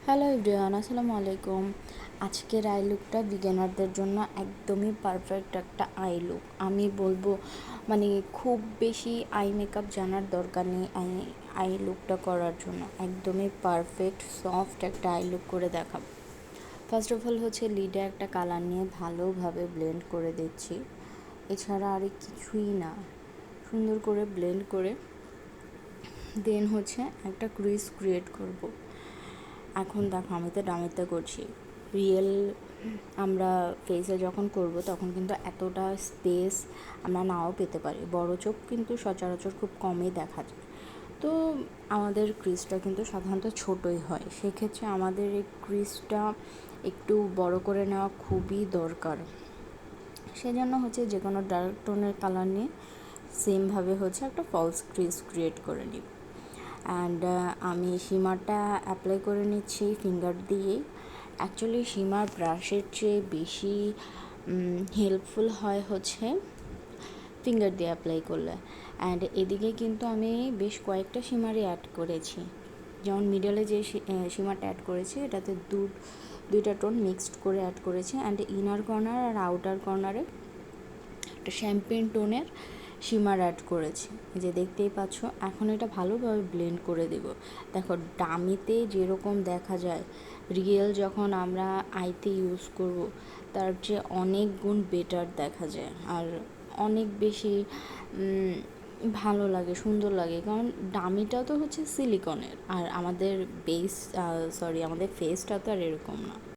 Hello everyone, আসসালামু আলাইকুম। আজকের আই লুকটা বিগিনারদের জন্য একদমই পারফেক্ট একটা আই লুক। আমি বলবো মানে খুব বেশি আই মেকআপ জানার দরকার নেই আই লুকটা করার জন্য। একদমই পারফেক্ট সফট একটা আই লুক করে দেখাবো। ফার্স্ট অফ অল হচ্ছে লিডে একটা কালার নিয়ে ভালোভাবে ব্লেন্ড করে দিচ্ছি। এছাড়া আর কিছুই না, সুন্দর করে ব্লেন্ড করে দেন হচ্ছে একটা ক্রিজ ক্রিয়েট করব। এখন দেখো, আমি তো ডামিতে করছি। রিয়েল আমরা ফেসে যখন করব তখন কিন্তু এতটা স্পেস আমরা নাও পেতে পারি। বড় চোখ কিন্তু সচরাচর খুব কমই দেখা যায়। তো আমাদের ক্রিজটা কিন্তু সাধারণত ছোটোই হয়। সেক্ষেত্রে আমাদের এই ক্রিজটা একটু বড় করে নেওয়া খুবই দরকার। সেজন্য হচ্ছে যে কোনো ডার্ক টোনের কালার নিয়ে সেমভাবে হচ্ছে একটা ফলস ক্রিজ ক্রিয়েট করে নিই। অ্যান্ড আমি শিমারটা অ্যাপ্লাই করে নিচ্ছি ফিঙ্গার দিয়েই। অ্যাকচুয়ালি শিমার ব্রাশের চেয়ে বেশি হেল্পফুল হয় হচ্ছে ফিঙ্গার দিয়ে অ্যাপ্লাই করলে। অ্যান্ড এদিকে কিন্তু আমি বেশ কয়েকটা শিমারই অ্যাড করেছি। যেমন মিডলে যে শিমারটা অ্যাড করেছি এটাতে দুইটা টোন মিক্সড করে অ্যাড করেছি। অ্যান্ড ইনার কর্নার আর আউটার কর্নারে একটা শ্যাম্পেন টোনের শিমার অ্যাড করেছি, যে দেখতেই পাচ্ছ। এখন এটা ভালোভাবে ব্লেন্ড করে দেব। দেখো, ডামিতে যেরকম দেখা যায়, রিয়েল যখন আমরা আইতে ইউজ করব তার চেয়ে অনেক গুণ বেটার দেখা যায় আর অনেক বেশি ভালো লাগে, সুন্দর লাগে। কারণ ডামিটা তো হচ্ছে সিলিকনের, আর আমাদের আমাদের ফেসটা তো আর এরকম না।